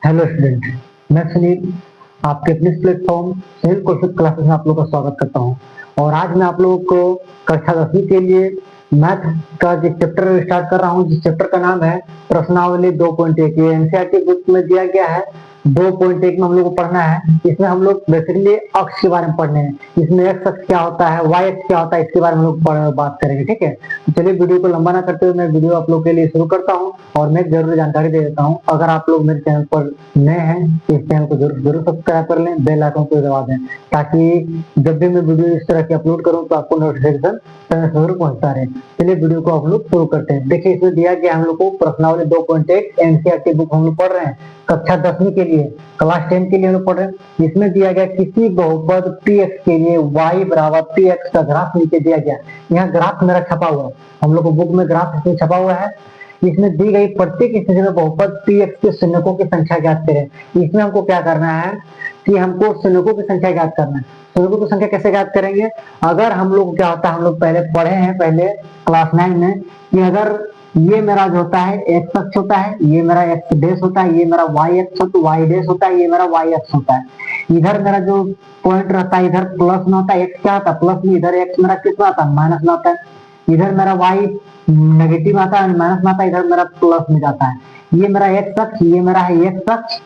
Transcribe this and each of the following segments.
Hello student, मैं सुनील आपके अपने प्लेटफॉर्म सुनील कौशिक क्लासेस में आप लोगों का स्वागत करता हूं। और आज मैं आप लोगों को कक्षा 10वीं के लिए मैथ का जो चैप्टर स्टार्ट कर रहा हूं, जिस चैप्टर का नाम है प्रश्नावली 2.1। ये एनसीईआरटी बुक में दिया गया है। 2.1 में हम लोग को पढ़ना है। इसमें हम लोग बेसिकली अक्ष के बारे में पढ़ने हैं। इसमें एक्स अक्ष क्या होता है, वाई अक्ष क्या होता है, इसके बारे में हम लोग बात करेंगे। ठीक है, तो चलिए वीडियो को लंबा ना करते हुए मैं वीडियो आप लोग के लिए शुरू करता हूँ और मैं जरूरी जानकारी दे देता हूँ। अगर आप लोग मेरे चैनल पर नए हैं तो इस चैनल को जरूर सब्सक्राइब कर लें, बेल आइकन को दबा दें, ताकि जब भी मैं वीडियो इस तरह की अपलोड करूँ तो आपको नोटिफिकेशन समय से जरूर पहुंचता रहे। चलिए वीडियो को हम लोग शुरू करते हैं। देखिए, इसमें दिया गया हम लोग को प्रश्नावली 2.1 एनसीईआरटी बुक हम लोग पढ़ रहे हैं कक्षा 10वीं के लिए, क्लास 10 के लिए हम लोग पढ़ रहे हैं। इसमें दिया गया किसी बहुपद px के लिए y बराबर px का ग्राफ नीचे दिया गया। यहाँ ग्राफ मेरा छपा हुआ है, हम लोग को बुक में ग्राफ इसमें छपा हुआ है। इसमें दी गई प्रत्येक स्थिति में बहुपद px के शून्यकों की संख्या ज्ञात करें। इसमें हमको क्या करना है कि हमको शून्यकों की संख्या ज्ञात करना है। शून्यकों की संख्या कैसे ज्ञात करेंगे? अगर हम लोग क्या होता है, हम लोग पहले पढ़े हैं पहले क्लास 9 में कि अगर ये मेरा जो होता है एक्स अक्ष होता है, ये मेरा एक्स डैश होता है, ये मेरा वाई अक्ष होता है, वाई डैश होता है, ये मेरा वाई अक्ष होता है। इधर मेरा जो पॉइंट रहता है इधर प्लस में होता है, एक्स क्या होता है प्लस में, इधर एक्स मेरा कितना आता है माइनस में आता है। इधर मेरा वाई नेगेटिव आता है माइनस में आता है, इधर मेरा प्लस में जाता है। ये मेरा एक्स अक्ष, ये मेरा है एक्स अक्ष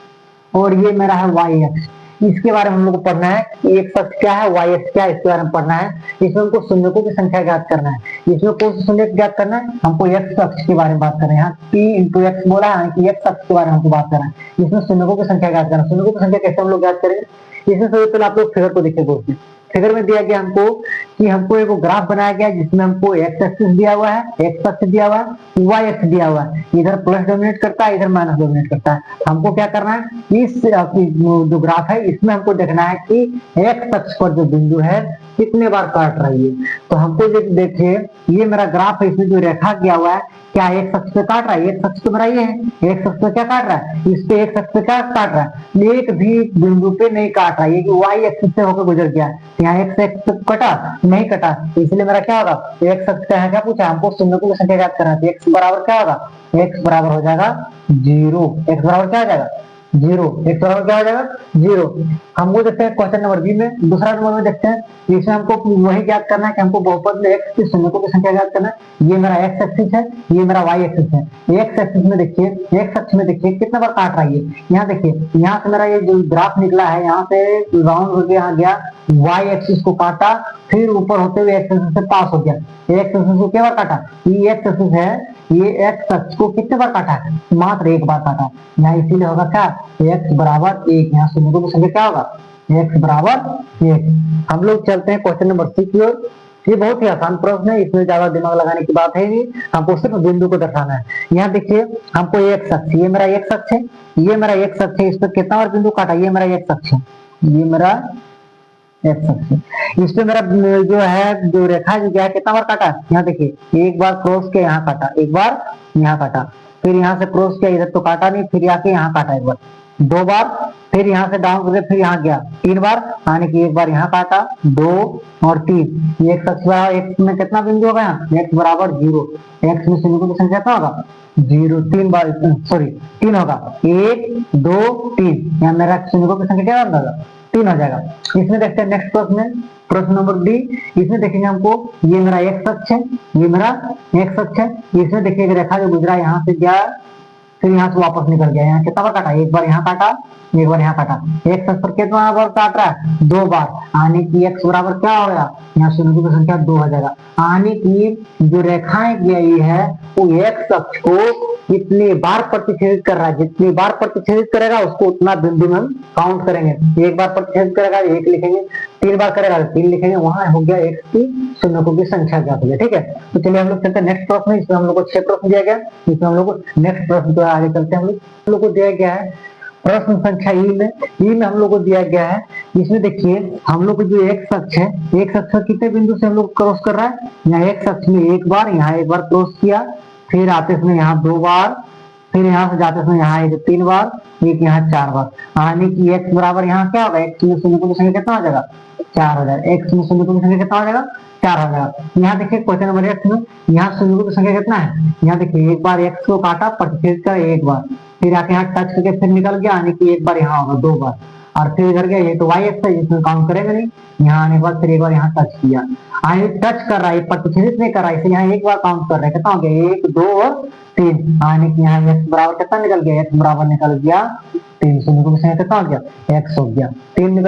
और ये मेरा है वाई अक्ष। इसके बारे में हम लोग को पढ़ना है कि एक्स अक्ष क्या है, वाई अक्ष क्या है, इसके बारे में पढ़ना है। इसमें हमको शून्यकों की संख्या ज्ञात करना है। इसमें कौन सा शून्य ज्ञात करना है? हमको एक्स अक्ष के बारे में बात करना है। यहाँ p इंटू एक्स बोला है कि एक्स अक्ष के बारे में हमको बात करना है। इसमें शून्यकों की संख्या ज्ञात करना है। शून्यकों की संख्या कैसे हम लोग ज्ञात करेंगे? इसमें सबसे पहले आप लोग फिगर को देखिए। फिगर में दिया गया हमको कि हमको एक ग्राफ बनाया गया जिसमें हमको एक्स एक्सिस दिया हुआ है, एक्स अक्ष दिया हुआ है, वाई अक्ष दिया हुआ है। इधर प्लस डोमिनेट करता है, इधर माइनस डोमिनेट करता है। हमको क्या करना है, इस जो ग्राफ है इसमें हमको देखना है कि एक्स अक्ष पर जो बिंदु है कितने बार काट रही है। तो हमको देखिए, ये मेरा ग्राफ है, इसमें जो रेखा किया हुआ है क्या एक्स अक्ष पे काट रहा है? एक्स अक्ष तो मेरा ये है, एक्स अक्ष पे क्या काट रहा है? इस पे एक्स अक्ष पे क्या काट रहा है? एक भी बिंदु पे नहीं काट रहा है, ये कि वाई एक्सिस से होकर गुजर गया। यहाँ एक्स एक्स कटा नहीं कटा, इसलिए मेरा क्या होगा, एक्स अक्ष का क्या पूछा हमको, शून्यकों की संख्या ज्ञात करना है। एक्स बराबर क्या होगा, एक्स बराबर हो जाएगा 0। एक्स बराबर क्या हो जाएगा 0। एक्स बराबर क्या हो जाएगा 0। हमको देखते हैं क्वेश्चन नंबर बी में, दूसरा नंबर में देखते हैं। इसमें हमको वही ज्ञात करना है कि हमको बहुपद में एक्स की शून्यकों की संख्या ज्ञात करना है। ये मेरा एक्स एक्सिस है, ये मेरा वाई एक्सिस है। एक्स एक्सिस में देखिए, एक्स अक्ष में देखिए कितना बार काट रहा है। यहाँ देखिए, यहाँ से मेरा ये जो ग्राफ निकला है यहाँ से राउंड होकर यहाँ गया, वाई एक्सिस को काटा, फिर ऊपर होते हुए एक्स एक्सिस से पास हो गया। एक्स एक्सिस को क्या बार काटा, ये एक्स एक्सिस है, ये एक्स अक्ष को कितने बार काटा है? मात्र एक बार काटा। यहाँ इसीलिए होगा क्या, एक्स बराबर 1। यहाँ शून्यकों की संख्या क्या होगा, एक्स बराबर 1। हम लोग चलते हैं क्वेश्चन नंबर सी की ओर। ये बहुत ही आसान प्रश्न है, इसमें ज्यादा दिमाग लगाने की बात है नहीं, हमको सिर्फ बिंदु को दर्शाना है। यहाँ देखिए, हमको एक्स अक्ष, ये मेरा एक्स अक्ष है, ये मेरा एक्स अक्ष है, इस पर कितना बार बिंदु काटा, ये मेरा एक्स अक्ष है, ये मेरा एक्स अक्ष है। इस पे मेरा जो है जो रेखा जो गया कितना बार काटा, यहाँ देखिए एक बार क्रॉस किया यहाँ काटा, एक बार यहाँ काटा, फिर यहाँ से क्रॉस किया, इधर तो काटा नहीं, फिर आके यहाँ काटा एक बार, 2 बार, फिर यहाँ से डाउन करके फिर यहाँ गया 3 बार, यानी कि एक बार यहाँ काटा, 2 और 3। एक्स अक्ष एक्स में कितना बिंदु होगा, यहाँ एक्स बराबर 0। एक्स में शून्यकों की संख्या क्या होगा 0, 3 बार, सॉरी 3 होगा, 1 2 3। यहाँ मेरा शून्यकों की संख्या क्या होगा 3 हो जाएगा। इसमें देखते हैं नेक्स्ट प्रश्न, प्रश्न नंबर डी। इसमें देखेंगे हमको, ये मेरा एक्स अक्ष है, ये मेरा एक्स अक्ष है। इसमें देखिए रेखा जो गुजरा यहाँ से गया, फिर यहाँ से वापस निकल गया। यहाँ कितना बार काटा, एक बार यहाँ काटा, एक बार यहाँ काटा। एक्स अक्ष पर कितना बार काट रहा है, 2 बार, यानी कि एक्स बराबर क्या हो गया, यहाँ शून्यकों की संख्या 2 हो जाएगा। यानी कि जो रेखाएं गई है वो एक्स अक्ष को कितनी बार प्रतिच्छेदित कर रहा है, जितनी बार प्रतिच्छेदित करेगा उसको उतना बिंदु में हम काउंट करेंगे। एक बार प्रतिच्छेदित करेगा 1 लिखेंगे, 3 बार करेगा 3 लिखेंगे, वहां हो गया एक्स की शून्यकों की संख्या ज्ञात हो गई। ठीक है, तो चलिए हम लोग चलते हैं नेक्स्ट प्रश्न। इसमें हम लोग को 6 प्रश्न दिया गया, इसमें हम लोग को नेक्स्ट प्रश्न जो आगे चलते हैं। हम लोग को दिया गया है प्रश्न संख्या ई में हम लोग को दिया गया है। इसमें देखिए हम लोग को जो एक्स अक्ष है, एक्स अक्ष कितने बिंदु से हम लोग क्रॉस कर रहा है, यहाँ एक्स अक्ष में एक बार, यहाँ एक बार क्रॉस किया, फिर आते समय यहाँ 2 बार, फिर यहाँ से जाते समय यहाँ 3 बार, एक यहाँ 4 बार। यानी कि एक्स बराबर यहाँ क्या होगा, एक्स में शून्यकों की संख्या कितना हो जाएगा 4 हो जाएगा। एक्स में शून्यकों की संख्या कितना हो जाएगा 4 हो जाएगा। यहाँ देखिए क्वेश्चन नंबर एक्स में, यहाँ शून्यकों की संख्या कितना है, यहाँ देखिए एक बार एक्स को काटा, प्रतिच्छेद कर एक बार, फिर आके यहाँ टच करके फिर निकल गया, यानी कि एक बार यहाँ होगा, 2 बार, और फिर इधर गया, ये तो वाई एक्स है, इसमें काउंट करेंगे नहीं, यहाँ आने के बाद फिर एक बार यहाँ टच किया, टच कर रहा है, प्रतिच्छेदित नहीं कर रहा है, इसे यहाँ एक बार काउंट कर रहे हैं, कितना हो गया, 1 2 और 3, यानी कि यहाँ एक्स बराबर कितना निकल गया, एक्स बराबर निकल गया 3, शून्य को कितना हो गया, एक्स हो गया, 3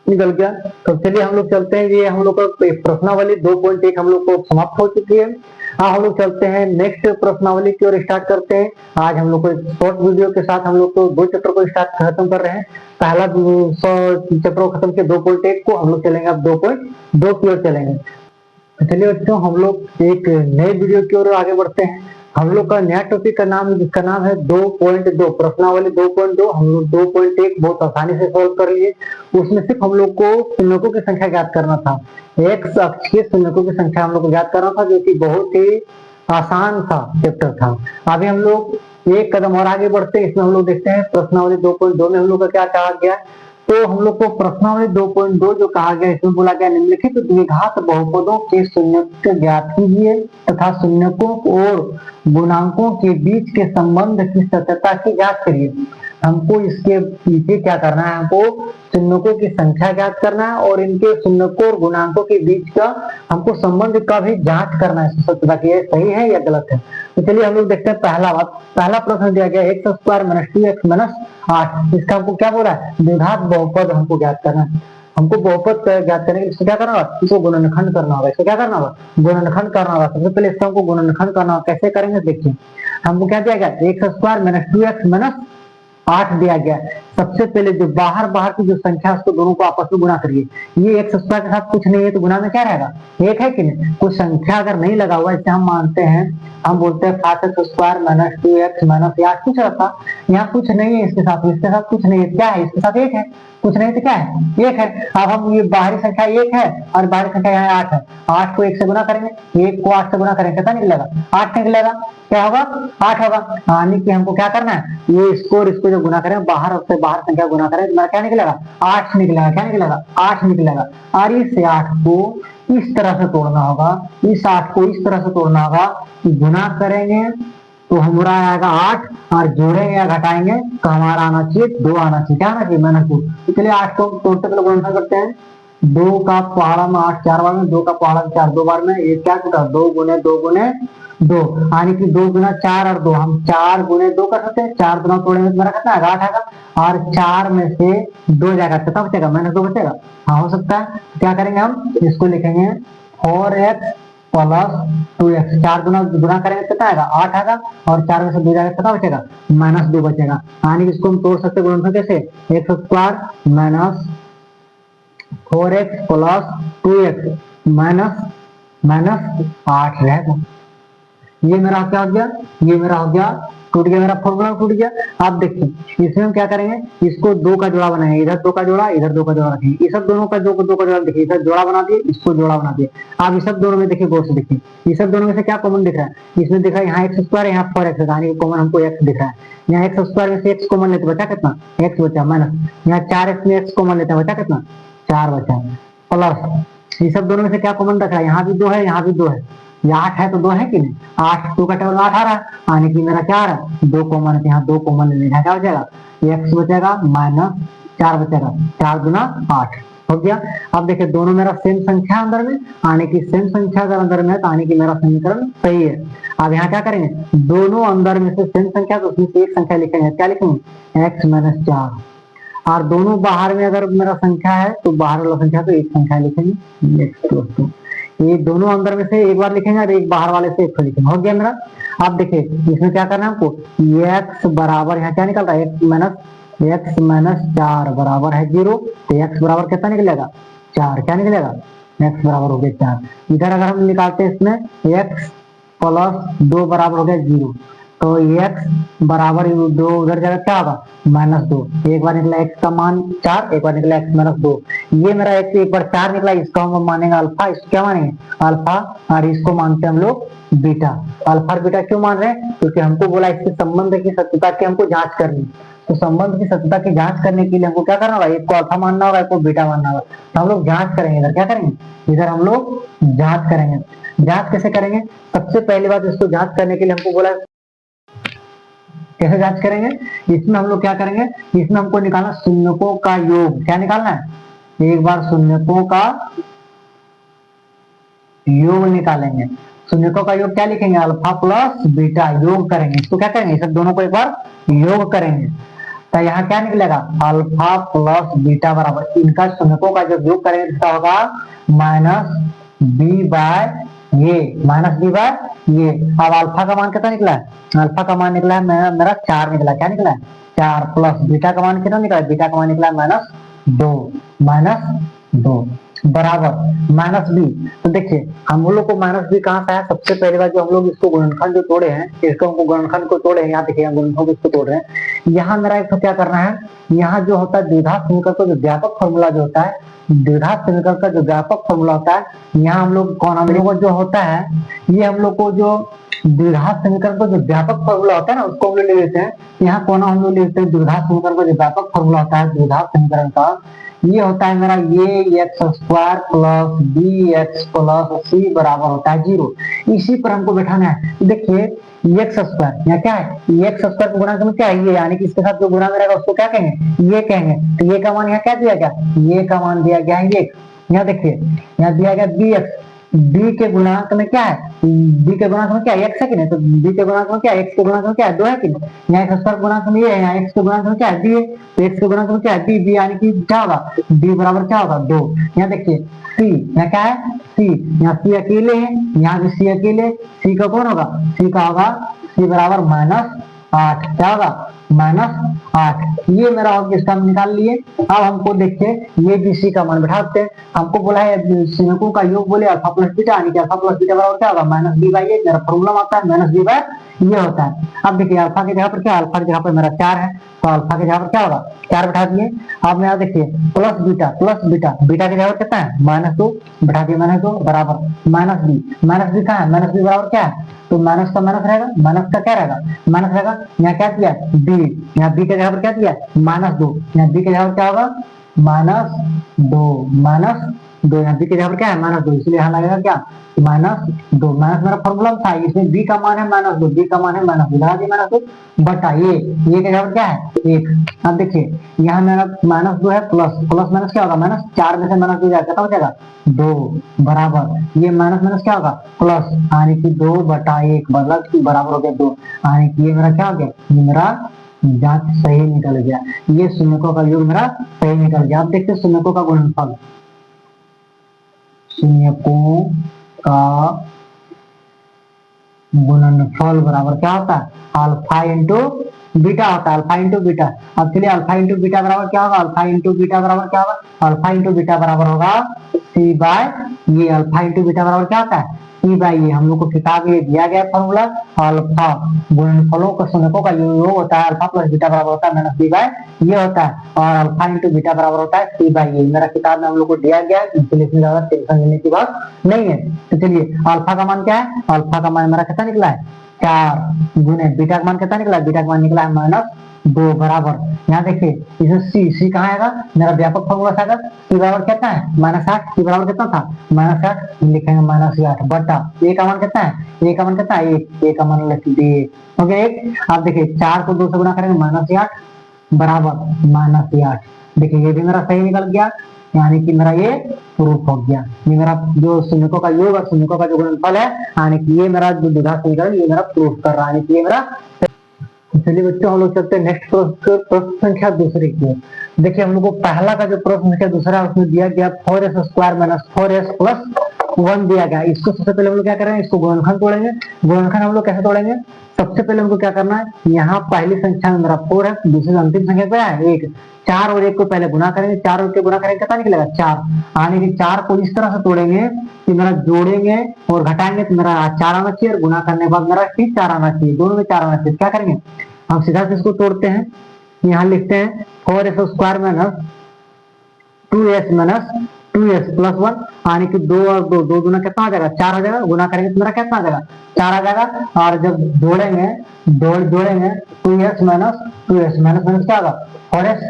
निकल गया। तो चलिए हम लोग चलते हैं, ये हम लोग का प्रश्नावली 2.1 हम लोग को समाप्त हो चुकी है। हम लोग चलते हैं नेक्स्ट प्रश्नावली की ओर, स्टार्ट करते हैं। आज हम लोग को शॉर्ट वीडियो के साथ हम लोग को 2 चैप्टर को खत्म कर रहे हैं। पहला चैप्टर को खत्म किया 2.1 को, हम लोग चलेंगे अब 2.2 की ओर चलेंगे। चलिए बच्चों, हम लोग एक नए वीडियो की ओर आगे बढ़ते हैं। हम लोग का नया टॉपिक का नाम, जिसका नाम है 2.2 प्रश्नावली 2.2। हम लोग 2.1 बहुत आसानी से सॉल्व कर लिए। उसमें सिर्फ हम लोग को शून्यकों की संख्या ज्ञात करना था, एक्स अक्ष के शून्यकों की संख्या हम लोग को ज्ञात करना था, जो कि बहुत ही आसान सा चैप्टर था। अभी हम लोग एक कदम और आगे बढ़ते हैं। इसमें हम लोग देखते हैं प्रश्नावली 2.2 में हम लोग का क्या कहा गया। तो हम लोग को प्रश्नावली 2.2 जो कहा गया, इसमें बोला गया निम्नलिखित द्विघात बहुपदों के शून्यक ज्ञात कीजिए तथा शून्यकों और गुणांकों के बीच के संबंध की सत्यता की जांच करिए। हमको इसके पीछे क्या करना है, हमको शून्यकों की संख्या ज्ञात करना है और इनके शून्यकों और गुणांकों के बीच का हमको संबंध का भी जांच करना है, सत्यता की सही है या गलत है। तो चलिए हम लोग देखते हैं पहला प्रश्न दिया गया x square minus 2x minus 8। इसका हमको क्या बोला है, द्विघात बहुपद हमको ज्ञात करना है। हमको बहुपद ज्ञात करने के लिए क्या करना होगा, इसको गुणनखंड करना होगा। इसको क्या करना होगा, गुणनखंड करना होगा। सबसे पहले इसका हमको गुणनखंड करना होगा। कैसे करेंगे देखिए, हमको क्या दिया गया, x square minus 2x minus 8 दिया गया। सबसे पहले जो बाहर की जो संख्या है उसको दोनों को आपस में गुणा करिए। ये एक्स स्क्वायर के साथ कुछ नहीं है तो गुणा में क्या रहेगा, एक है कि नहीं। कुछ संख्या अगर नहीं लगा हुआ, इससे हम मानते हैं, हम बोलते हैं 5x square minus 2x minus 8 कुछ रहता, यहाँ कुछ नहीं है इसके साथ कुछ नहीं है, क्या है इसके साथ एक है, कुछ नहीं तो क्या है, एक है। अब हम ये बाहरी संख्या एक है और बाहरी संख्या यहाँ 8 है, 8 को 1 से गुणा करेंगे, 1 को 8 से गुणा करेंगे, कितना निकलेगा, 8 निकलेगा। क्या होगा, 8 होगा। यानी कि हमको क्या करना है, ये इसको जो गुणा करें, बाहर संख्या गुणा करें, तो क्या निकलेगा, 8 निकलेगा। क्या निकलेगा, 8 निकलेगा। और इस 8 को इस तरह से तोड़ना होगा, इस 8 को इस तरह से तोड़ना होगा, गुना करेंगे तो हमारा आएगा 8 और जोड़ेंगे या घटाएंगे तो हमारा आना चाहिए 2 आना चाहिए। क्या आना चाहिए, माइनस 2। तो चलिए 8 को तोड़ते पहले गुणनखंड करते हैं। 2 का पहाड़ा में 8 4 बार में, 2 का पहाड़ा में 4 2 बार में, ये क्या होगा, 2 गुने 2 गुने 2, यानी कि 2 गुना 4 और 2, हम 4 गुने 2 कर सकते हैं। 4 गुना तोड़ेंगे तो मेरा कितना आएगा, 8 आएगा। और 4 में से 2 जाएगा, कितना बचेगा, माइनस 2 बचेगा। हाँ हो सकता है। क्या करेंगे, हम इसको लिखेंगे 4x प्लस 2x। 4 गुना करेंगे कितना आएगा, 8 आएगा। और 4 में से 2 जाएगा, कितना बचेगा, माइनस 2 बचेगा। यानी कि इसको हम तोड़ सकते हैं कैसे, x square minus 4x plus 2x minus 8 रहेगा। ये मेरा क्या हो गया, ये मेरा हो गया, टूट गया, मेरा फॉर्मूला टूट गया। आप देखिए इसमें हम क्या करेंगे, इसको 2 का जोड़ा बनाएंगे, इधर 2 का जोड़ा, इधर 2 का जोड़ा रखेंगे। इस सब दोनों का 2 का जोड़ा देखिए, इधर जोड़ा बना दिए, इसको जोड़ा बना दिए। आप इस सब दोनों में देखिए, गौर से देखिए, इस सब दोनों में से क्या कॉमन दिख रहा है, इसमें दिख रहा है यहाँ एक्स स्क्वायर, यहाँ 4x, यानी कॉमन हमको x दिख रहा है। यहाँ एक्स स्क्वायर में से एक्स कॉमन लेते बचा कितना, x बचा, माइनस यहाँ 4x में x कॉमन लेते बचा कितना, 4 बचा, प्लस ये सब दोनों में से क्या कॉमन रख रहा है, यहाँ भी 2 है, यहाँ भी 2 है, ये 8 है तो 2 है कि नहीं, 8 2 का टेबल 8 आ रहा है, यानी कि मेरा क्या आ रहा है, 2 कॉमन है, यहाँ 2 कॉमन ले लेना, क्या बचेगा, x बचेगा माइनस 4 बचेगा, 4 गुना 8 हो गया। अब देखिए दोनों मेरा सेम संख्या अंदर में, यानी कि सेम संख्या अगर अंदर में है तो यानी कि मेरा समीकरण सही है। अब यहाँ क्या करेंगे, दोनों अंदर में से सेम संख्या, तो उसमें से एक संख्या लिखेंगे, क्या लिखेंगे, x माइनस 4। और दोनों बाहर में अगर मेरा संख्या है तो बाहर वाला संख्या तो एक संख्या लिखेंगे, x प्लस 2। ये दोनों अंदर में से एक बार लिखेंगे और एक बाहर वाले से एक लिखेंगे, हो गया मेरा। अब देखिए इसमें क्या करना है हमको, x बराबर यहाँ क्या निकल रहा है, x माइनस 4 बराबर है 0, तो x बराबर कितना निकलेगा, 4। क्या निकलेगा, x बराबर हो गया 4। इधर अगर हम निकालते हैं इसमें x प्लस 2 बराबर हो गया 0, तो x बराबर 2 उधर जाएगा, क्या होगा, माइनस 2। एक बार निकला x का मान 4, एक बार निकला x माइनस 2। ये मेरा x एक बार 4 निकला, इसका हम मानेंगे अल्फा, इसको क्या मानेंगे, अल्फा, और इसको मानते हैं हम लोग बीटा। अल्फा और बीटा क्यों मान रहे हैं, क्योंकि हमको बोला इसके संबंध की सत्यता की हमको जांच करनी। तो संबंध की सत्यता की जांच करने के लिए हमको क्या करना होगा, एक को अल्फा मानना होगा, एक को बीटा मानना होगा। तो हम लोग जांच करेंगे, इधर क्या करेंगे, इधर हम लोग जांच करेंगे। जांच कैसे करेंगे, सबसे पहली बात इसको जांच करने के लिए हमको बोला कैसे जांच करेंगे? इसमें हम लोग क्या करेंगे, इसमें हमको निकालना शून्यकों का योग। क्या निकालना है? एक बार शून्यकों का योग निकालेंगे। शून्यकों का योग क्या लिखेंगे? अल्फा प्लस बीटा, योग करेंगे। इसको क्या करेंगे? सब दोनों को एक बार योग करेंगे। तो यहाँ क्या निकलेगा? अल्फा प्लस बीटा बराबर, इनका शून्यकों का जब योग करेंगे इसका होगा माइनस बी बाय ये, माइनस बी बाय ये। अब अल्फा का मान कितना निकला है? अल्फा का मान निकला है मेरा 4 निकला। क्या निकला है? 4 प्लस बीटा का मान कितना निकला है? बीटा का मान निकला है माइनस 2 बराबर माइनस बी। तो देखिए हम लोग को माइनस बी कहाँ से आया? सबसे पहले बार जो हम लोग इसको गुणनखंड जो तोड़े हैं, इसको हमको गुणनखंड को तोड़े हैं, यहाँ देखिए गुणनखंड इसको तोड़ रहे हैं। यहाँ मेरा एक तो क्या करना है, यहाँ जो होता है द्विघात समीकरण का जो व्यापक फॉर्मूला जो होता है, द्विघात समीकरण का जो व्यापक फॉर्मूला होता है, यहाँ हम लोग कौन, हम लोग को जो होता है, ये हम लोग को जो द्विघात समीकरण का जो व्यापक फॉर्मूला होता है ना, उसको हम लोग ले लेते हैं। यहाँ कौन हम लोग ले लेते हैं? द्विघात समीकरण का जो व्यापक फॉर्मूला होता है द्विघात समीकरण का, ये होता है मेरा ये x square plus b x plus c बराबर होता है 0। इसी पर हमको बैठाना है। देखिए एक्स स्क्वायर यहाँ क्या है? एक्स स्क्वायर को गुणा में क्या है? ये, यानी कि इसके साथ जो गुणा में रहेगा उसको क्या कहेंगे? ये कहेंगे। तो ये का मान यहाँ क्या दिया गया? ये का मान दिया गया है ये। यहाँ देखिए यहाँ दिया गया बी एक्स, बी के गुणांक में क्या है? बी के गुणांक में क्या है? एक्स है कि नहीं? तो बी के गुणांक में क्या है? एक्स के गुणांक में क्या है? 2 है कि नहीं? यहाँ एक्स स्क्वायर गुणांक में ये है, यहाँ एक्स के गुणांक में क्या है? बी है। तो एक्स के गुणांक में क्या है? बी। बी यानी कि क्या होगा? बी बराबर क्या होगा? 2। यहाँ देखिए सी, यहाँ क्या है? सी। यहाँ सी अकेले है, यहाँ भी सी अकेले। सी का कौन होगा? सी का होगा सी बराबर -8। क्या होगा? -8। ये मेरा इसका हम निकाल लिए। अब हमको देखिए ये बी सी का मान बैठाते हैं। हमको बोला है शून्यकों का योग बोले अल्फा प्लस बीटा, यानी कि अल्फा प्लस बीटा बराबर क्या होगा? माइनस बी बाई ए। मेरा फॉर्मूला आता है माइनस बी बाय ये होता है। अब देखिए अल्फा की जगह पर क्या? अल्फा की जगह पर मेरा 4 है, तो अल्फा की जगह पर क्या होगा? 4 बैठा दिए। अब मेरा देखिए प्लस बीटा, बीटा की जगह पर कितना है? -2 बैठा दिए, -2 बराबर माइनस बी कहाँ है? माइनस बी बराबर क्या है? तो माइनस का माइनस रहेगा, माइनस का क्या रहेगा? माइनस रहेगा। यहाँ क्या किया? बी, यहाँ बी के जगह पर क्या दिया? -2। यहाँ बी के जगह पर क्या होगा? -2 यहाँ बी के जगह पर क्या है? -2, इसलिए यहाँ लगेगा क्या? -2। माइनस मेरा फॉर्मूला था, इसमें बी का मान है -2, बी का मान है -2, लगा दिया -2 बटा ये के जगह पर क्या है? 1। अब देखिए यहाँ मेरा -2 है, प्लस माइनस क्या होगा? -4 में से -2 जाएगा, कितना हो जाएगा? 2 बराबर ये माइनस क्या होगा? प्लस, यानी कि 2 बटा 1 बराबर हो गया 2। यानी कि ये मेरा क्या हो गया? ये मेरा जांच सही निकल गया। ये शून्यकों का योग मेरा सही निकल गया। आप देखते हैं शून्यकों का गुणनफल, शून्यकों का गुणनफल बराबर क्या होता है? अल्फा इंटू बीटा होता है, अल्फा इंटू बीटा। अब चलिए अल्फा इंटू बीटा बराबर क्या होगा? अल्फा इंटू बीटा बराबर क्या होगा? अल्फा इंटू बीटा बराबर होगा सी बाय ये। अल्फा इंटू बीटा बराबर क्या होता है? सी बाय ये। हम लोग को किताब ये दिया गया फॉर्मूला, अल्फा गुणनफलों का शून्यकों का योग होता है अल्फा प्लस बीटा बराबर होता है माइनस बी बाय ये होता है, और अल्फा इंटू बीटा बराबर होता है सी बाय ये। मेरा किताब में हम लोग को दिया गया है, इसलिए इसमें ज्यादा टेंशन लेने की बात नहीं है। तो चलिए अल्फा का मान क्या है? अल्फा का मान मेरा कितना निकला है? 4 गुने बीटा का मान कितना निकला है? बीटा का मान निकला है -2 बराबर। यहाँ देखिए इसे सी कहाँ आएगा? मेरा व्यापक फॉर्मूला था, सी बराबर कितना है? -8। सी बराबर कितना था? -8 लिखेंगे -8 बटा ए का मान कितना है? ए का मान कितना है? 1। ए का मान लिख दिए, हो गया 1। आप देखिए 4 को 2 से गुणा करेंगे -8 बराबर -8। देखिए ये भी मेरा सही निकल गया, यानी कि मेरा ये प्रूफ हो गया। ये मेरा जो शून्यकों का योग और शून्यकों का जो गुणनफल है, यानी कि ये मेरा जो द्विघात समीकरण ये मेरा प्रूफ कर रहा है, यानी कि ये मेरा। चलिए बच्चों हम लोग चलते हैं नेक्स्ट प्रश्न संख्या दूसरे की। देखिए हम लोग को पहला का जो प्रश्न संख्या दूसरा है उसमें दिया गया 4s square minus 4s plus 1 दिया गया। इसको सबसे पहले हम लोग क्या करेंगे? इसको गुणनखंड तोड़ेंगे। गुणनखंड हम लोग कैसे तोड़ेंगे? सबसे पहले हमको क्या करना है? यहाँ पहली संख्या में मेरा 4 है, दूसरी अंतिम संख्या क्या है? 1। 4 और 1 को पहले गुणा करेंगे, 4 और 1 को गुणा करेंगे कितना निकलेगा? 4। यानी कि 4 को इस तरह से तोड़ेंगे कि मेरा जोड़ेंगे और घटाएंगे तो मेरा 4 आना चाहिए, और गुणा करने के बाद मेरा फिर 4 आना चाहिए, दोनों में 4 आना चाहिए। क्या करेंगे? हम सीधा से इसको तोड़ते हैं। यहाँ लिखते हैं 4s square minus 2s plus 1, यानी कि 2 और 2 गुना कितना आ जाएगा? 4 आ जाएगा। गुना करेंगे तो मेरा कितना आ जाएगा? 4 आ जाएगा। और जब जोड़ेंगे 2s माइनस क्या होगा? 4s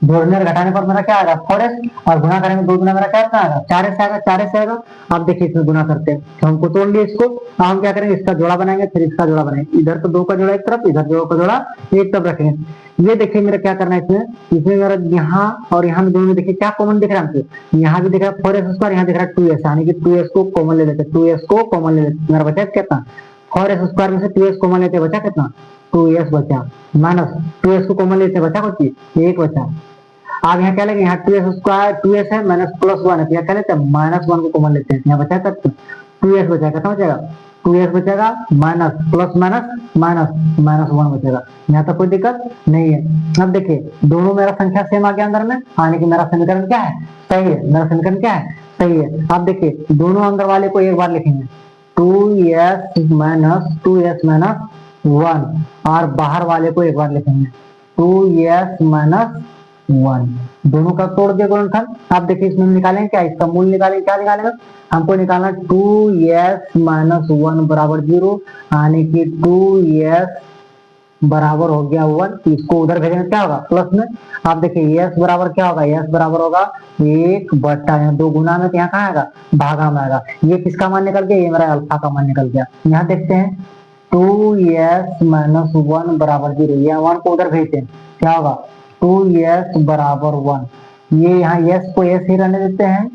जोड़ने और घटाने पर मेरा क्या आएगा 4s, और गुणा करेंगे 2 गुना मेरा क्या आएगा 4s आएगा, 4s आएगा। अब देखिए इसमें गुना करते हैं, तो हमको तोड़ लिया इसको। अब हम क्या करेंगे, इसका जोड़ा बनाएंगे, फिर इसका जोड़ा बनाएंगे। इधर तो 2 का जोड़ा एक तरफ, इधर 2 का जोड़ा एक तरफ रखेंगे। ये देखिए मेरा क्या करना है इसमें मेरा यहाँ और यहाँ में दोनों में देखिए क्या कॉमन दिख रहा है हमको, यहाँ भी दिख रहा है 4s स्क्वायर, यहाँ दिख रहा है 2s, यानी कि 2s को कॉमन ले लेते हैं, 2s को कॉमन ले लेते हैं। मेरा बचा कितना 4s स्क्वायर में से 2s कॉमन लेते हैं, बचा कितना 2s बचा, माइनस 2s को कॉमन लेते हैं, बचा कुछ 1 बचा। अब यहाँ क्या लेंगे, यहाँ 2s स्क्वायर 2s है माइनस प्लस 1 है, यहाँ क्या लेते हैं -1 को कॉमन लेते हैं, यहाँ बचा तक 2s बचेगा, कितना बचेगा 2s बचेगा, माइनस प्लस माइनस माइनस 1 बचेगा। यहाँ तक कोई दिक्कत नहीं है। अब देखिए दोनों मेरा संख्या सेम आ गया अंदर में, यानी कि मेरा समीकरण क्या है, सही है, मेरा समीकरण क्या है, सही है। अब देखिए दोनों अंदर वाले को एक बार लिखेंगे 2s माइनस 1, और बाहर वाले को एक बार लिखेंगे 2s माइनस 1, दोनों का तोड़ दिया गुणनखंड। आप देखिए इसमें निकालेंगे क्या, इसका मूल निकालेंगे, क्या निकालेंगे, हमको निकालना 2s माइनस 1 बराबर 0, यानी कि 2s बराबर हो गया 1, इसको उधर भेजेंगे क्या होगा प्लस में। आप देखिए s बराबर क्या होगा, s बराबर होगा 1 बट्टा, यहाँ 2 गुना में, तो यहाँ कहाँ आएगा भागा में आएगा। ये किसका मान निकल गया, ये मेरा अल्फा का मान निकल गया। यहाँ देखते हैं 2s माइनस 1 बराबर 0, यहाँ 1 को उधर भेजते हैं, क्या होगा 2s बराबर 1, ये यहाँ s को s ही रहने देते हैं,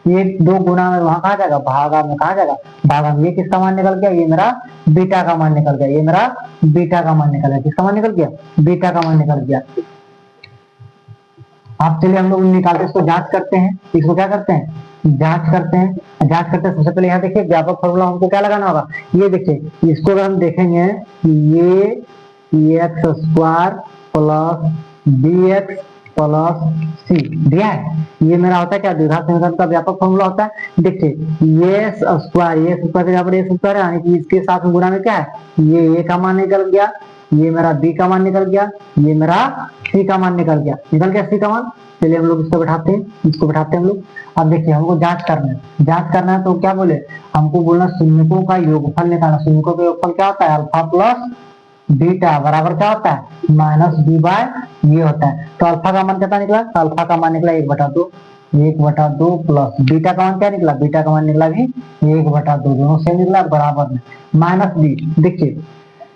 ये 2 गुना में वहां कहा जाएगा भागा में, कहा जाएगा भागा में। ये किसका मान निकल गया, ये मेरा बीटा का मान निकल गया, ये मेरा बीटा का मान निकल गया, किसका मान निकल गया, बीटा का मान निकल गया। अब चलिए हम लोग निकालते इसको जांच करते हैं, इसको क्या करते हैं जांच करते हैं। जांच करते हैं सबसे पहले यहाँ देखिए व्यापक फॉर्मूला हमको क्या लगाना होगा, ये देखिए इसको अगर हम देखेंगे ये x square plus b x plus c दिया है, ये मेरा होता है क्या द्विघात समीकरण का व्यापक फॉर्मूला होता है। देखिए ये स्क्वायर यहाँ पर स्क्वायर है, यानी कि इसके साथ में गुणा में क्या है, ये ए का मान निकल गया, ये मेरा बी का मान निकल गया, ये मेरा सी का मान निकल गया सी का मान। चलिए हम लोग इसको बैठाते हैं, इसको बैठाते हैं हम लोग। अब देखिए हमको जांच करना है तो क्या बोले, हमको बोलना शून्यकों का योगफल निकालना। शून्यकों का योगफल क्या होता है, अल्फा प्लस बीटा बराबर क्या होता है माइनस बी बाय ये होता है। तो अल्फा का मान कितना निकला, तो अल्फा का मान निकला 1/2 प्लस बीटा का मान क्या निकला, बीटा का मान निकला भी 1/2, दोनों से निकला बराबर में, माइनस बी। देखिए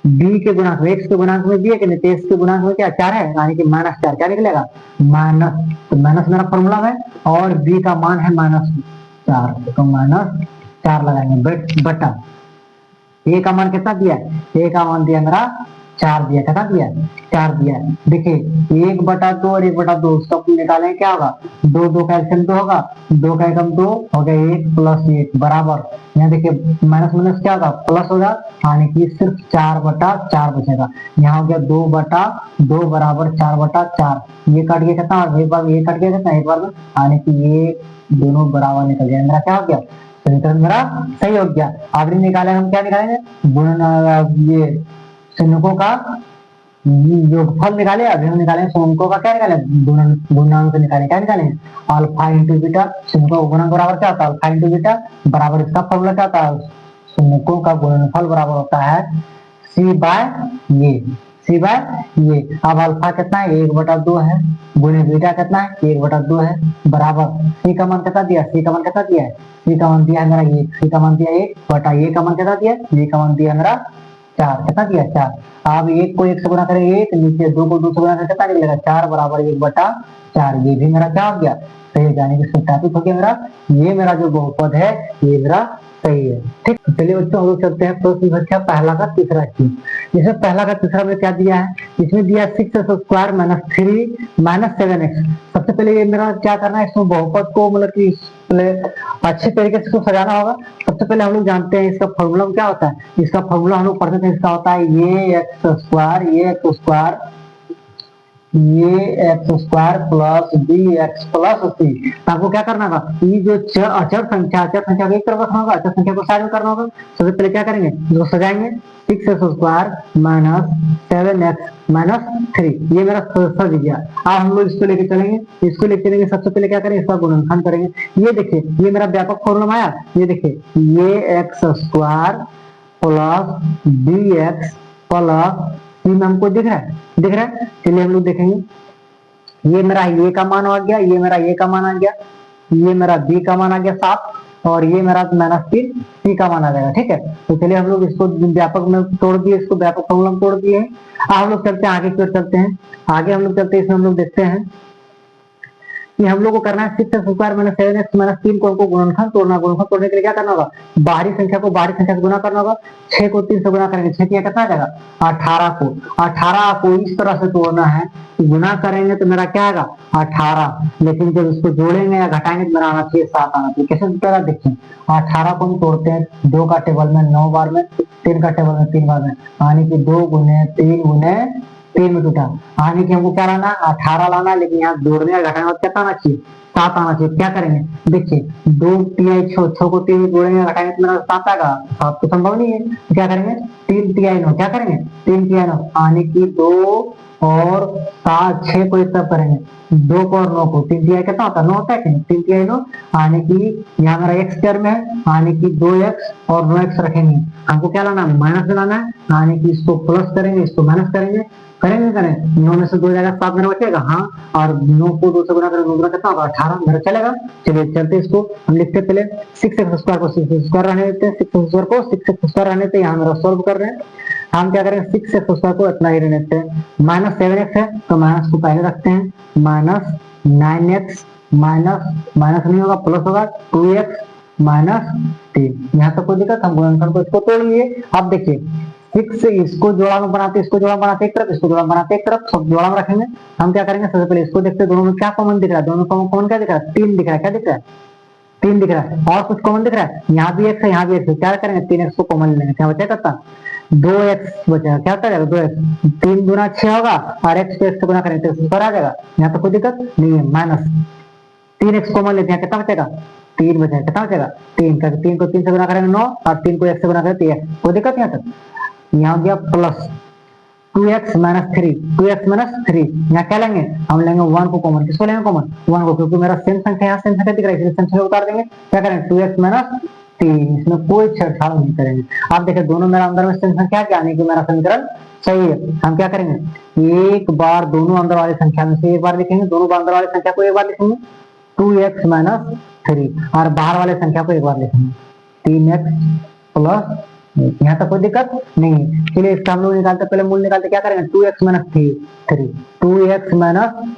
बी के गुणांक में, एक्स के गुणांक में बी है कि नहीं, एक्स के गुणांक में क्या 4 है, यानी कि -4 क्या निकलेगा माइनस, तो माइनस मेरा फॉर्मूला है, और बी का मान है -4, तो -4 लगाएंगे बटा ए का मान कितना दिया है, ए का मान दिया मेरा 4 दिया, कितना दिया 4 दिया। देखिए 1/2 और 1/2 उसका निकालेंगे क्या होगा, 2 कैल्शियम 2 होगा, 2 का एकम 2 हो गया, 1 प्लस 1 बराबर, यहाँ देखिए माइनस माइनस क्या होगा प्लस होगा, यानी कि सिर्फ 4/4 बचेगा। यहाँ हो गया 2/2 बराबर 4/4, ये कट गया कितना, एक बार ये कट गया कितना एक बार में, यानी कि ये दोनों बराबर निकल गया, मेरा क्या हो गया समीकरण मेरा सही हो गया। आखिरी निकाले हम क्या निकालेंगे, ये शून्यकों का योगफल निकाले, अभी हम निकालेंगे शून्यकों का क्या निकाले, गुणांक निकाले, क्या निकालेंगे अल्फा इंटू बीटा। शून्यकों का गुणांक बराबर क्या होता है अल्फा इंटू बीटा, बराबर इसका फॉर्मूला क्या होता है, शून्यकों का गुणनफल बराबर होता है सी बाय ये। अब अल्फा कितना है 1/2 है, गुणे बीटा कितना है 1/2 है, बराबर सी का मान कितना दिया, सी का मान कितना दिया है, सी का मान दिया है मेरा 1, सी का मान दिया 1 बटा ये का मान कितना दिया, ये का मान दिया मेरा 4, कितना दिया 4। अब 1 को 1 से गुणा करेंगे 1, नीचे 2 को 2 से गुणा करें कितना निकलेगा 4 बराबर 1/4, ये भी मेरा क्या हो गया सही, जाने की सत्यापित हो गया मेरा, ये मेरा जो बहुपद है ये मेरा सही है। ठीक, चलिए बच्चों हम लोग चलते हैं प्रश्न संख्या पहला का तीसरा चीज। इसमें पहला का तीसरा में क्या दिया है, इसमें दिया 6x स्क्वायर माइनस 3 7x। सबसे पहले ये मेरा क्या करना है, इसमें बहुपद को मतलब कि पहले अच्छे तरीके से इसको सजाना होगा। सबसे पहले हम लोग जानते हैं इसका फॉर्मूला क्या होता है, इसका फॉर्मूला हम लोग पढ़ते थे, इसका होता है ये x square plus b x plus c. आपको क्या करना होगा, ये जो अचर संख्या को एक तरफ रखना होगा, अचर संख्या को साइड में करना होगा। सबसे पहले क्या करेंगे, इसको सजाएंगे 6x square minus 7x minus 3, ये मेरा सज गया। अब हम लोग इसको लेके चलेंगे, सबसे पहले क्या करेंगे इसका गुणनखंड करेंगे। ये देखिए ये मेरा व्यापक फॉर्मूला आया, ये देखिए ये x square plus b x plus c में हमको दिख रहा है। चलिए हम लोग देखेंगे, ये मेरा ये का मान आ गया, ये मेरा ये का मान आ गया, ये मेरा बी का मान आ गया 7, और ये मेरा -3 सी का मान आ जाएगा। ठीक है, तो चलिए हम लोग इसको व्यापक में तोड़ दिए, इसको व्यापक फॉर्मूला में तोड़ दिए। अब हम लोग चलते हैं आगे की ओर, चलते हैं आगे, हम लोग चलते हैं, इसमें हम लोग देखते हैं कि हम लोग को करना है 6x² - 7x - 3 को हमको गुणनखंड तोड़ना। गुणनखंड तोड़ने के लिए क्या करना होगा, बाहरी संख्या को बाहरी संख्या से गुना करना होगा। 6 को 3 से गुना करेंगे, 6 कितना आ जाएगा 18 को। 18 को इस तरह से तोड़ना है, गुना करेंगे तो मेरा क्या आएगा 18, लेकिन जब इसको जोड़ेंगे या घटाएंगे तो मेरा आना चाहिए 7 आना चाहिए। कैसे तरह देखिए, 18 को हम तोड़ते हैं 2 का टेबल में 9 बार में, 3 का टेबल में 3 बार में, यानी कि 2 गुने 3 गुने 3 में टूटा, यानी कि हमको क्या लाना 18 लाना, लेकिन यहाँ जोड़ने या घटाने में कितना आना चाहिए 7 आना चाहिए। क्या करेंगे, देखिए 2 तिहाई 6, 6 को 3 में जोड़ेंगे घटाएंगे तो मेरा 7 आएगा, 7 तो संभव नहीं है, तो क्या करेंगे 3 तिहाई 9, क्या करेंगे 3 तिहाई 9, यानी कि 2 और 7, 6 को एक तरफ करेंगे, 2 को और 9 को, 3 तिहाई कितना होता है 9 होता है, 3 तिहाई 9, यानी कि यहाँ मेरा x टर्म में है, यानी कि 2x और 9x रखेंगे। हमको क्या लाना है माइनस में लाना है, यानी कि इसको प्लस करेंगे, इसको माइनस करेंगे, करें 9 में से 2 जाएगा 7 मेरा बचेगा, हाँ, और 9 को 2 से गुना करें 9 गुना कितना होगा 18 मेरा चलेगा। चलिए चलते इसको हम लिखते पहले 6x² को 6x² रहने देते हैं, 6x² को 6x² रहने देते हैं, यहाँ मेरा सॉल्व कर रहे हैं। हम क्या करेंगे 6x² को इतना ही रहने देते हैं, -7x है तो माइनस को पहले रखते हैं, -9x माइनस नहीं होगा प्लस होगा 2x - 3, यहाँ तक कोई दिक्कत, हम गुणनखंड को इसको तोड़ लिए। अब देखिए 6 से इसको जोड़ा में बनाते, इसको जोड़ा में बनाते एक तरफ, इसको जोड़ा में बनाते एक तरफ, सब जोड़ा में रखेंगे। हम क्या करेंगे सबसे पहले इसको देखते हैं, दोनों में क्या कॉमन दिख रहा है, दोनों में कॉमन क्या दिख रहा है 3 दिख रहा है, क्या दिख रहा है 3 दिख रहा है, और कुछ कॉमन दिख रहा है, यहाँ भी x है यहाँ भी x है, क्या करेंगे 3x को कॉमन लेंगे, क्या बचेगा कितना 2x बचेगा, क्या होता है 2x, 3 गुना 6 होगा और x को x से गुना करेंगे तो ऊपर आ जाएगा, यहाँ तो कोई दिक्कत नहीं है। माइनस 3x कॉमन लेते हैं, कितना बचेगा 3 बचेगा, कितना बचेगा 3 का, 3 को 3 से गुना करेंगे 9 और 3 को x से गुना करेंगे 3, कोई दिक्कत यहाँ तक। यहाँ हो गया प्लस 2x - 3, 2x - 3, यहाँ क्या लेंगे हम लेंगे 1 को कॉमन, किसको लेंगे कॉमन 1 को, क्योंकि मेरा सेम संख्या यहाँ सेम संख्या दिख रहा है इसलिए सेम संख्या उतार देंगे। क्या करेंगे 2x - 3, इसमें कोई छेड़छाड़ नहीं करेंगे। आप देखिए दोनों मेरा अंदर में सेम संख्या क्या आने की मेरा समीकरण सही है। हम क्या करेंगे एक बार दोनों अंदर वाली संख्या में से एक बार लिखेंगे, दोनों अंदर वाली संख्या को एक बार लिखेंगे 2x - 3 और बाहर वाले संख्या को एक बार लिखेंगे 3x प्लस, यहाँ तक कोई दिक्कत नहीं। चलिए इसका हम लोग निकालते, पहले मूल निकालते, क्या करेंगे 2x - 3, 2x -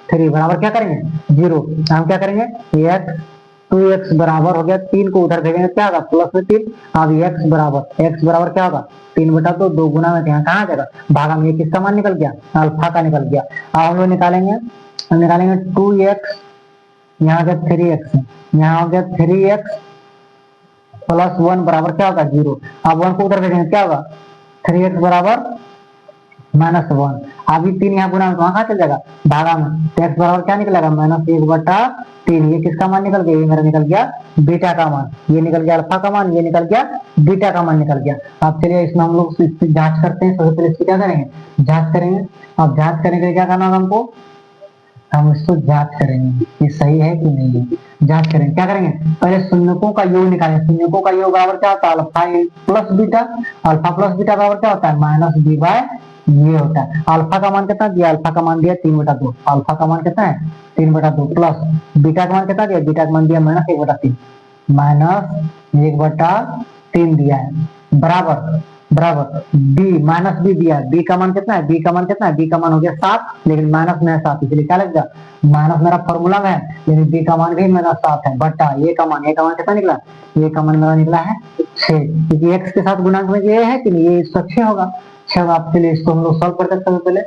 3 बराबर क्या करेंगे 0। हम क्या करेंगे x 2x बराबर हो गया 3 को उधर भेजेंगे क्या होगा प्लस में 3, अब x बराबर क्या होगा 3/2, 2 गुना में यहाँ कहाँ आ जाएगा भागा में, ये किसका मान निकल गया अल्फा का निकल गया। अब हम लोग निकालेंगे 2x, यहाँ हो गया 3x, यहाँ हो गया 3x प्लस 1 बराबर क्या होगा 0। अब 1 को उधर भेजेंगे क्या होगा 3x बराबर -1, अभी 3 यहाँ गुना वहां कहाँ चल जाएगा भागा में, तो x बराबर क्या निकलेगा -1/3। ये किसका मान निकल गया, ये मेरा निकल गया बीटा का मान, ये निकल गया अल्फा का मान, ये निकल गया बीटा का मान निकल गया। अब चलिए इसमें हम लोग जांच करते हैं, सबसे पहले इसकी क्या करेंगे जांच करेंगे। अब जांच करने के लिए क्या करना होगा हमको, हम इसको जांच करेंगे ये सही है कि नहीं है, जांच करेंगे। क्या करेंगे पहले शून्यकों का योग निकालेंगे, शून्यकों का योग बराबर क्या होता है alpha plus beta, alpha plus beta बराबर क्या होता है -b/, ये होता है। अल्फा का मान कितना दिया, अल्फा का मान दिया 3/2, अल्फा का मान कितना है 3/2 प्लस बीटा का मान कितना दिया, बीटा का मान दिया -1/3, -1/3 दिया है बराबर बी माइनस बी दिया, बी का मान कितना है, बी का मान कितना है, बी का मान हो गया 7, लेकिन माइनस में है 7 इसलिए क्या लग गया माइनस मेरा फॉर्मूला में है, लेकिन बी का मान भी मेरा 7 है बटा ये का मान कितना निकला, ये का मान मेरा निकला है 6, क्योंकि x के साथ गुणांक में ये है कि नहीं, ये इसका 6 होगा। 6 आपके लिए इसको हम लोग सॉल्व करते हैं। सबसे पहले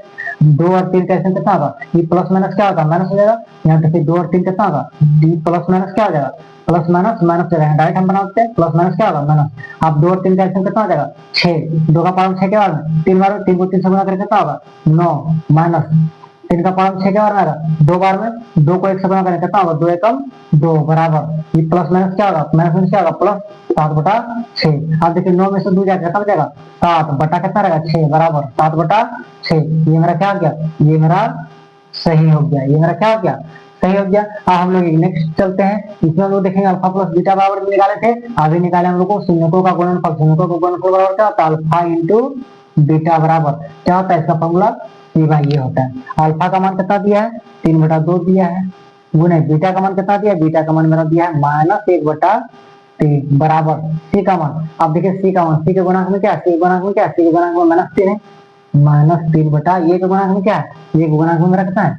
2 और 3 कैसे कितना होगा, ये प्लस माइनस क्या होगा माइनस हो जाएगा, यहाँ पे 2 और 3 कितना होगा, डी प्लस माइनस क्या हो जाएगा प्लस माइनस माइनस जाएगा, डायरेक्ट हम बनाते हैं प्लस माइनस क्या होगा माइनस। अब 2 और 3 का एल्सियम कितना हो जाएगा 6, 2 का पावर 6 के बाद 3 बार 3 को 3 से गुणा करके कितना होगा 9 माइनस 3 का पावर 6 के बार में 2 बार में 2 को 1 से गुणा करें कितना होगा 2 एकम 2 बराबर ये प्लस माइनस क्या होगा माइनस क्या होगा प्लस 7/6। अब देखिए 9 में से 2 जाएगा कितना बचेगा 7 बटा कितना रहेगा 6 बराबर 7/6। ये मेरा क्या हो गया, ये मेरा सही हो गया, ये मेरा क्या हो गया सही हो गया। अब हम लोग नेक्स्ट चलते हैं, इसमें हम लोग देखेंगे अल्फा प्लस बीटा बराबर निकाले थे, अभी निकाले हम लोग को शून्यकों का गुणनफल, शून्यकों का गुणनफल बराबर क्या होता है अल्फा इंटू बीटा बराबर क्या होता है इसका फॉर्मूला ये भाई ये होता है। अल्फा का मान कितना दिया है, 3/2 दिया है, गुने बीटा का मान कितना दिया है, बीटा का मान मेरा दिया है -1/3 बराबर सी का मान। आप देखिए सी का मान, सी के गुणांक में क्या है, सी के गुणांक में क्या है, सी के गुणांक में -3 है, -3/, ये के गुणांक में क्या है, ये के गुणांक में मेरा कितना है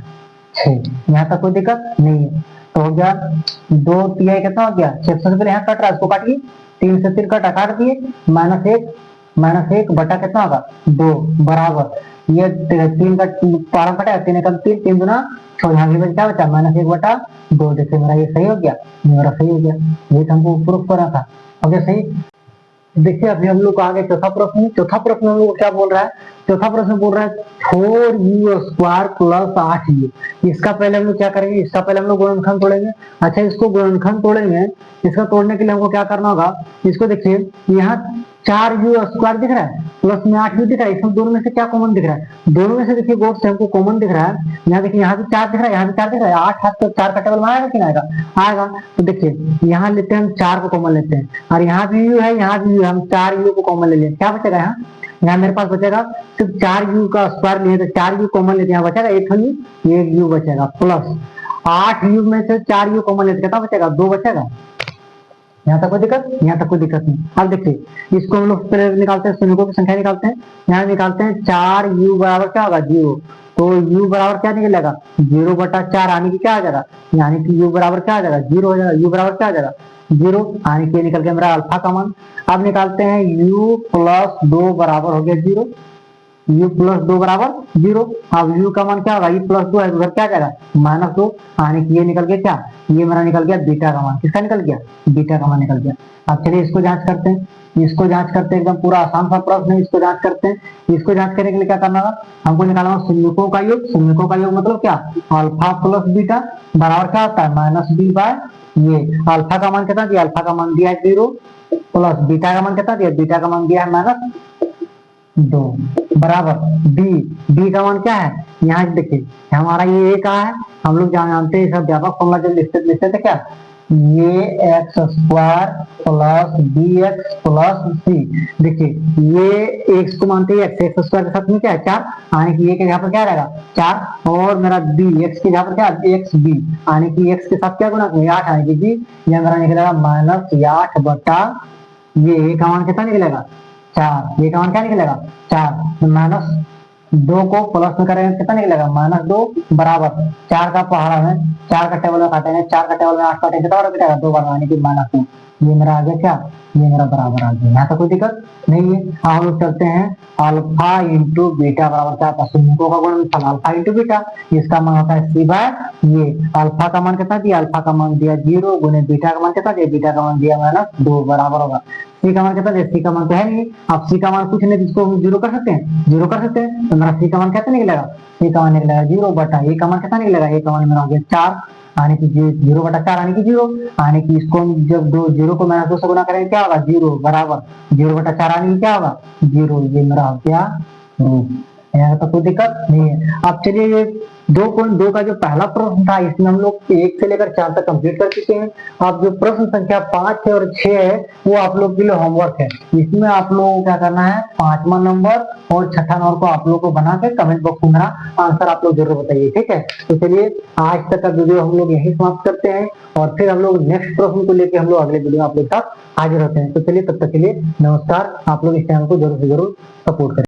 6। यहाँ तक कोई दिक्कत नहीं है। तो हो गया 2 तिहाई कितना हो गया 6। सबसे पहले यहाँ कट रहा है, इसको काटिए, 3 से 3 कटा, काट दिए, -1 बटा कितना होगा 2 बराबर, ये 3 का पारा कटा, 3 एकम 3, 3 गुना 6, यहाँ भी क्या बचा -1/2। देखिए मेरा ये सही हो गया, ये मेरा सही हो गया, ये हमको प्रूफ करना था। हो गया सही। देखिए अभी हम लोग आगे चौथा प्रश्न। चौथा प्रश्न हम लोग क्या बोल रहा है, चौथा प्रश्न बोल रहा है 4u² + 8u। इसका पहले हम लोग क्या करेंगे, इसका पहले हम लोग गुणनखंड तोड़ेंगे। अच्छा इसको गुणनखंड तोड़ेंगे, इसका तोड़ने के लिए हमको क्या करना होगा, इसको देखिए यहाँ 4u² दिख रहा है, प्लस में 8u दिख रहा है, इसमें दोनों में से क्या कॉमन दिख रहा है, दोनों में से देखिए गौर से हमको कॉमन दिख रहा है। यहाँ देखिए यहाँ भी 4 दिख रहा है, यहाँ भी 4 दिख रहा है, 8 हाथ तो 4 का टेबल में आएगा कि नहीं आएगा, आएगा। तो देखिए यहाँ लेते हैं हम 4 को कॉमन लेते हैं, और यहाँ भी u है, यहाँ भी u है, हम 4u को कॉमन ले लें, क्या बचेगा यहाँ, यहाँ मेरे पास बचेगा सिर्फ 4u का स्क्वायर लिए, तो 4u कॉमन लेते हैं, यहाँ बचेगा 1 u बचेगा, प्लस 8u में से 4u कॉमन लेते कितना बचेगा 2 बचेगा। यहाँ तक कोई दिक्कत, यहाँ तक कोई दिक्कत नहीं। अब देखिए इसको हम लोग पहले निकालते हैं, शून्यों की संख्या निकालते हैं, यहाँ निकालते हैं 4u बराबर क्या होगा 0, तो u बराबर क्या निकलेगा 0/4, यानी कि क्या आ जाएगा, यानी कि u बराबर क्या आ जाएगा 0 हो जाएगा, u बराबर क्या आ जाएगा 0, यानी कि निकल गया मेरा अल्फा का मान। अब निकालते हैं u + 2 बराबर हो गया 0, u + 2 बराबर 0। अब u का मान क्या होगा, u + 2 है, उधर क्या जाएगा -2, यानी कि ये निकल गया क्या, ये मेरा निकल गया बीटा का मान। किसका निकल गया, बीटा का मान निकल गया। अब चलिए इसको जांच करते हैं, इसको जांच करते हैं, एकदम पूरा आसान सा प्रश्न है, इसको जांच करते हैं। इसको जांच करने के लिए क्या करना होगा, हमको निकालना होगा शून्यकों का योग। शून्यकों का योग मतलब क्या, अल्फा + बीटा बराबर क्या होता है -b/, ये अल्फा का मान कितना दिया, अल्फा का मान दिया है 0, प्लस बीटा का मान कितना दिया, बीटा का मान दिया है -2 बराबर बी का मान क्या है, यहाँ देखिए हमारा ये a का है, हम लोग जानते हैं सब व्यापक फॉर्मूला जब लिखते थे क्या, ये x² + bx + c। देखिए ये x को मानते हैं x² के साथ में क्या है 4, यानी कि ये के जगह पर क्या रहेगा 4, और मेरा b x के जगह पर क्या xb, यानी कि x के साथ क्या गुणा 8, यानी कि b, ये मेरा निकलेगा -8/, ये a का मान कितना निकलेगा 4, ये का मान क्या निकलेगा 4, -2 को प्लस में करेंगे कितना निकलेगा -2 बराबर 4 का पहाड़ा है, 4 का टेबल में काटेंगे, 4 का टेबल में 8 काटेंगे कितना बचेगा 2 बार, यानी कि -2, ये मेरा आ गया क्या, ये मेरा बराबर आ गया। यहाँ तो कोई दिक्कत नहीं है। हम लोग चलते हैं अल्फा इंटू बीटा बराबर क्या होता है, शून्यकों का गुणनफल अल्फा इंटू बीटा, इसका मान होता है c/, ये अल्फा का मान कितना दिया, अल्फा का मान दिया 0, गुने बीटा का मान कितना दिया, बीटा का मान दिया -2 बराबर होगा सी का मान कितना दिया, सी का मान तो है नहीं, अब सी का मान कुछ नहीं, जिसको हम 0 कर सकते हैं, 0 कर सकते हैं, तो मेरा सी का मान कितना निकलेगा, सी का मान निकलेगा 0/, ए का मान कितना निकलेगा, ए का मान मेरा हो गया 4, यानी कि 0/4 यानी कि 0, यानी कि इसको जब 0 को -2 से गुना करेंगे क्या होगा 0 बराबर 0/4, यानी कि क्या होगा 0, ये मेरा हो गया प्रूफ। यहाँ तो कोई दिक्कत नहीं है। अब चलिए ये 2.2 का जो पहला प्रश्न था, इसमें हम लोग 1 से लेकर 4 तक कंप्लीट कर चुके हैं। अब जो प्रश्न संख्या 5 और 6 है वो आप लोग के लिए होमवर्क है। इसमें आप लोगों को क्या करना है, 5वां नंबर और 6ठा नंबर को आप लोग को बना के कमेंट बॉक्स में मेरा आंसर आप लोग जरूर बताइए, ठीक है। तो चलिए आज तक का वीडियो हम लोग यही समाप्त करते हैं, और फिर हम लोग नेक्स्ट प्रश्न को लेकर हम लोग अगले वीडियो आप लोग के साथ हाजिर होते हैं। तो चलिए तब तक के लिए नमस्कार। आप लोग इस चैनल को जरूर से जरूर सपोर्ट करें।